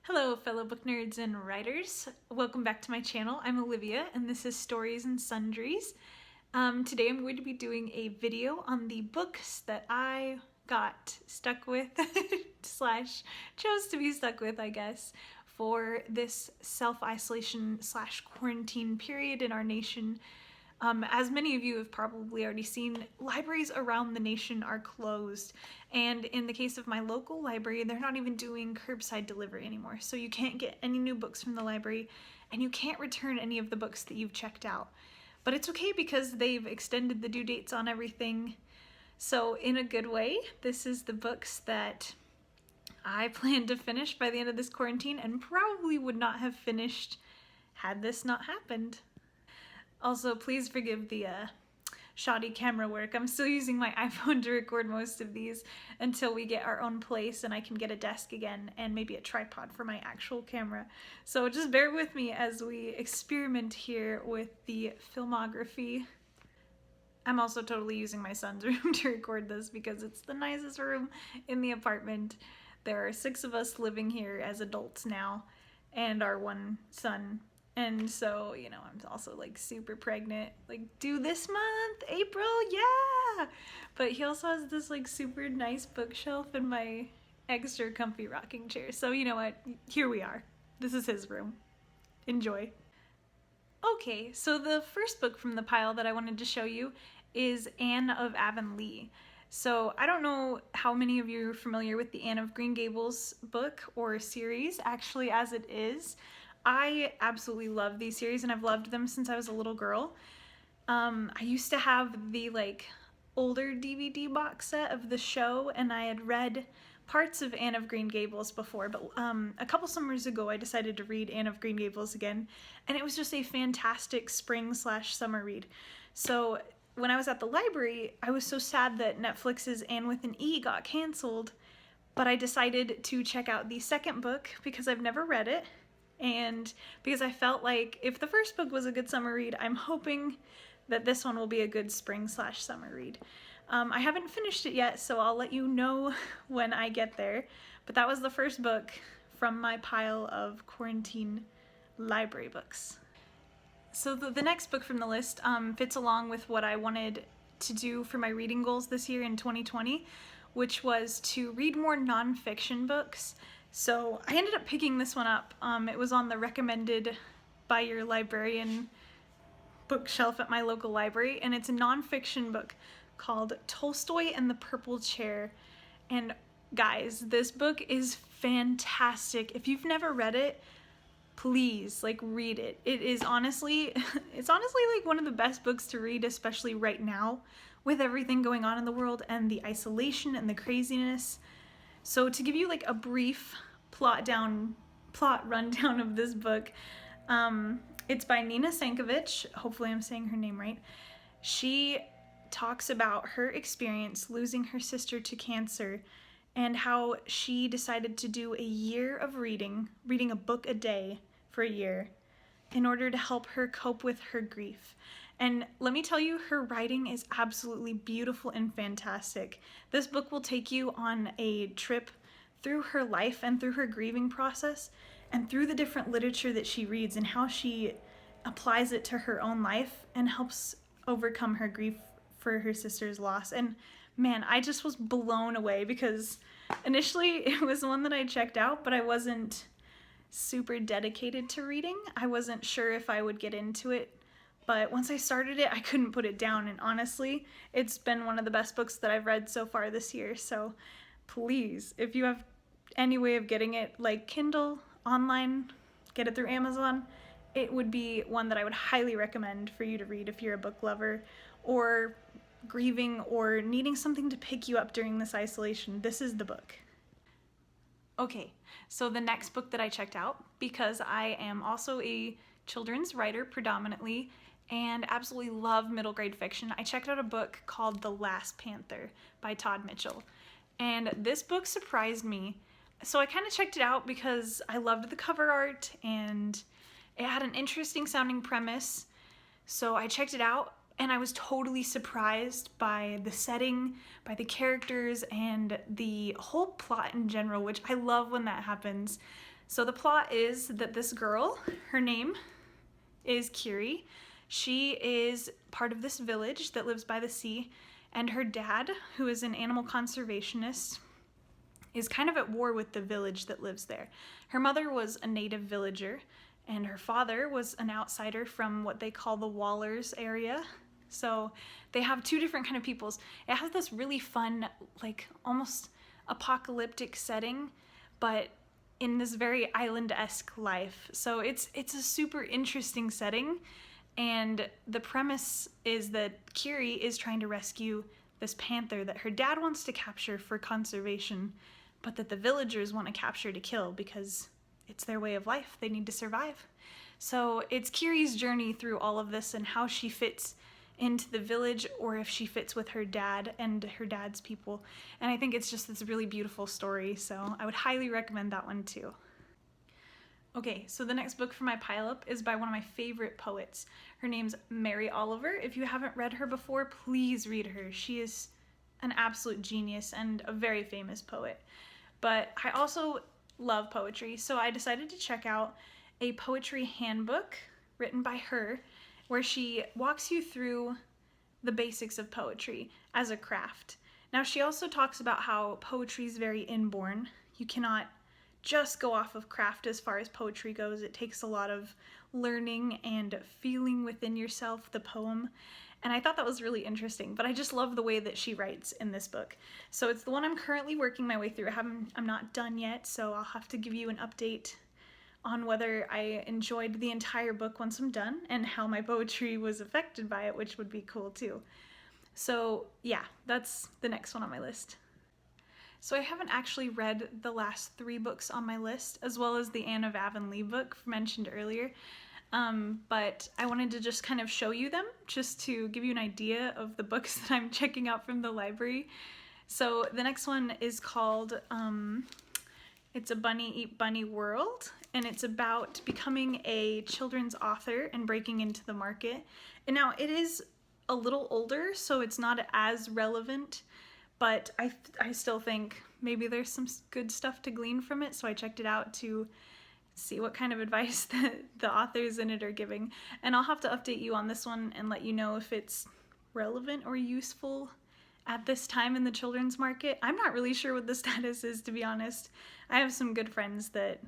Hello fellow book nerds and writers. Welcome back to my channel. I'm Olivia and this is Stories and Sundries. Today I'm going to be doing a video on the books that I got stuck with slash chose to be stuck with, I guess, for this self-isolation slash quarantine period in our nation. As many of you have probably already seen, libraries around the nation are closed, and in the case of my local library, they're not even doing curbside delivery anymore, so you can't get any new books from the library, and you can't return any of the books that you've checked out. But it's okay because they've extended the due dates on everything, so in a good way, this is the books that I plan to finish by the end of this quarantine, and probably would not have finished had this not happened. Also, please forgive the shoddy camera work. I'm still using my iPhone to record most of these until we get our own place and I can get a desk again and maybe a tripod for my actual camera. So just bear with me as we experiment here with the filmography. I'm also totally using my son's room to record this because it's the nicest room in the apartment. There are 6 of us living here as adults now and our one son. And so, you know, I'm also like super pregnant, like due this month, April, yeah! But he also has this like super nice bookshelf and my extra comfy rocking chair. So you know what, here we are. This is his room. Enjoy. Okay, so the first book from the pile that I wanted to show you is Anne of Avonlea. So I don't know how many of you are familiar with the Anne of Green Gables book or series, actually, as it is. I absolutely love these series and I've loved them since I was a little girl. I used to have the like older DVD box set of the show and I had read parts of Anne of Green Gables before, but a couple summers ago I decided to read Anne of Green Gables again, and it was just a fantastic spring/summer read. So when I was at the library, I was so sad that Netflix's Anne with an E got canceled, but I decided to check out the second book because I've never read it. And because I felt like if the first book was a good summer read, I'm hoping that this one will be a good spring/summer read. I haven't finished it yet, so I'll let you know when I get there. But that was the first book from my pile of quarantine library books. So the next book from the list fits along with what I wanted to do for my reading goals this year in 2020, which was to read more nonfiction books. So I ended up picking this one up. It was on the recommended by your librarian bookshelf at my local library, and it's a nonfiction book called Tolstoy and the Purple Chair. And guys, this book is fantastic. If you've never read it, please read it. It is honestly, it's honestly like one of the best books to read, especially right now with everything going on in the world and the isolation and the craziness. So to give you like a brief plot rundown of this book, it's by Nina Sankovitch. Hopefully I'm saying her name right. She talks about her experience losing her sister to cancer and how she decided to do a year of reading a book a day for a year in order to help her cope with her grief. And let me tell you, her writing is absolutely beautiful and fantastic. This book will take you on a trip through her life and through her grieving process and through the different literature that she reads and how she applies it to her own life and helps overcome her grief for her sister's loss. And man, I just was blown away because initially it was one that I checked out, but I wasn't super dedicated to reading. I wasn't sure if I would get into it. But once I started it, I couldn't put it down, and honestly, it's been one of the best books that I've read so far this year, so please, if you have any way of getting it, like Kindle, online, get it through Amazon, it would be one that I would highly recommend for you to read if you're a book lover, or grieving, or needing something to pick you up during this isolation. This is the book. Okay, so the next book that I checked out, because I am also a children's writer predominantly, and absolutely love middle grade fiction, I checked out a book called The Last Panther by Todd Mitchell. And this book surprised me. So I kind of checked it out because I loved the cover art and it had an interesting sounding premise. So I checked it out, and I was totally surprised by the setting, by the characters, and the whole plot in general, which I love when that happens. So the plot is that this girl, her name is Kiri. She is part of this village that lives by the sea, and her dad, who is an animal conservationist, is kind of at war with the village that lives there. Her mother was a native villager, and her father was an outsider from what they call the Wallers area. So they have two different kind of peoples. It has this really fun, like almost apocalyptic setting, but in this very island-esque life. So it's a super interesting setting, and the premise is that Kiri is trying to rescue this panther that her dad wants to capture for conservation, but that the villagers want to capture to kill because it's their way of life. They need to survive. So it's Kiri's journey through all of this and how she fits into the village, or if she fits with her dad and her dad's people. And I think it's just this really beautiful story, so I would highly recommend that one too. Okay, so the next book for my pileup is by one of my favorite poets. Her name's Mary Oliver. If you haven't read her before, please read her. She is an absolute genius and a very famous poet. But I also love poetry, so I decided to check out a poetry handbook written by her, where she walks you through the basics of poetry as a craft. Now, she also talks about how poetry is very inborn. You cannot just go off of craft as far as poetry goes. It takes a lot of learning and feeling within yourself the poem. And I thought that was really interesting, but I just love the way that she writes in this book. So it's the one I'm currently working my way through. I'm not done yet, so I'll have to give you an update on whether I enjoyed the entire book once I'm done and how my poetry was affected by it, which would be cool too. So yeah, that's the next one on my list. So I haven't actually read the last 3 books on my list, as well as the Anne of Avonlea book mentioned earlier, but I wanted to just kind of show you them, just to give you an idea of the books that I'm checking out from the library. So the next one is called It's a Bunny Eat Bunny World, and it's about becoming a children's author and breaking into the market. And now it is a little older, so it's not as relevant, but I still think maybe there's some good stuff to glean from it, so I checked it out to see what kind of advice the authors in it are giving. And I'll have to update you on this one and let you know if it's relevant or useful at this time in the children's market. I'm not really sure what the status is, to be honest. I have some good friends that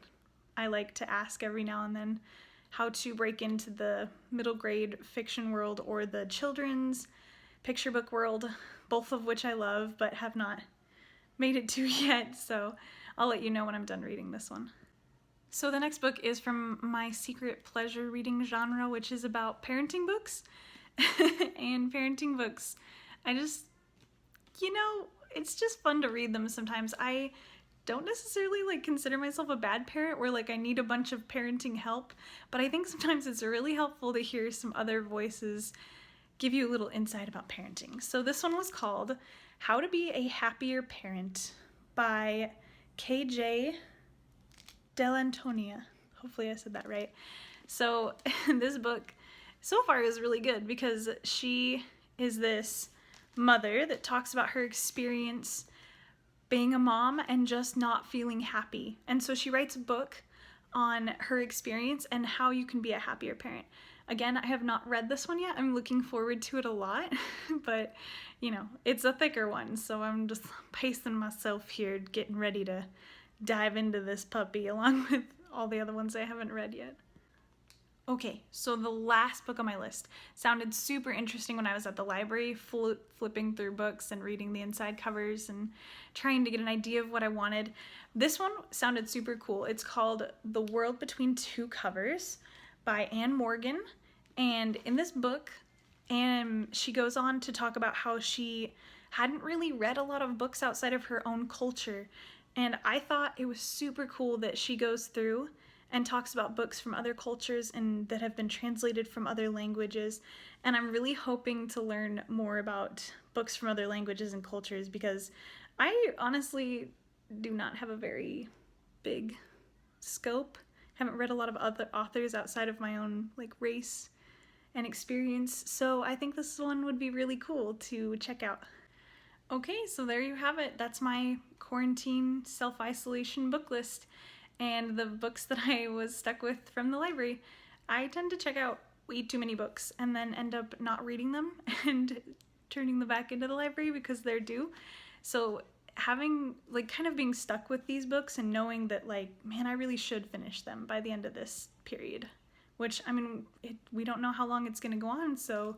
I like to ask every now and then how to break into the middle grade fiction world or the children's picture book world, both of which I love but have not made it to yet, so I'll let you know when I'm done reading this one. So the next book is from my secret pleasure reading genre, which is about parenting books. And parenting books, it's just fun to read them sometimes. I don't necessarily consider myself a bad parent where I need a bunch of parenting help, but I think sometimes it's really helpful to hear some other voices give you a little insight about parenting. So this one was called How to Be a Happier Parent by KJ Dell'Antonia. Hopefully I said that right. So this book so far is really good because she is this mother that talks about her experience being a mom and just not feeling happy. And so she writes a book on her experience and how you can be a happier parent. Again, I have not read this one yet. I'm looking forward to it a lot, but it's a thicker one, so I'm just pacing myself here, getting ready to dive into this puppy along with all the other ones I haven't read yet. Okay, so the last book on my list sounded super interesting when I was at the library, flipping through books and reading the inside covers and trying to get an idea of what I wanted. This one sounded super cool. It's called The World Between Two Covers by Anne Morgan, and in this book, she goes on to talk about how she hadn't really read a lot of books outside of her own culture, and I thought it was super cool that she goes through and talks about books from other cultures and that have been translated from other languages. And I'm really hoping to learn more about books from other languages and cultures because I honestly do not have a very big scope. Haven't read a lot of other authors outside of my own race and experience, so I think this one would be really cool to check out. Okay, so there you have it. That's my quarantine self-isolation book list and the books that I was stuck with from the library. I tend to check out way too many books and then end up not reading them and turning them back into the library because they're due. So having, like, kind of being stuck with these books and knowing that, like, man, I really should finish them by the end of this period. Which, I mean, we don't know how long it's gonna go on, so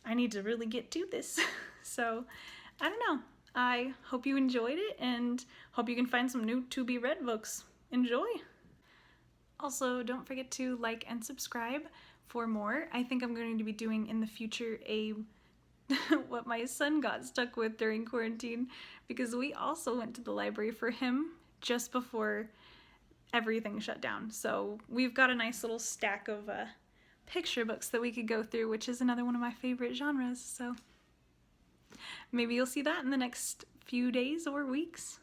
I need to really get to this. So, I don't know. I hope you enjoyed it and hope you can find some new to-be-read books. Enjoy! Also, don't forget to like and subscribe for more. I think I'm going to be doing in the future a what my son got stuck with during quarantine, because we also went to the library for him just before everything shut down. So we've got a nice little stack of picture books that we could go through, which is another one of my favorite genres. So maybe you'll see that in the next few days or weeks.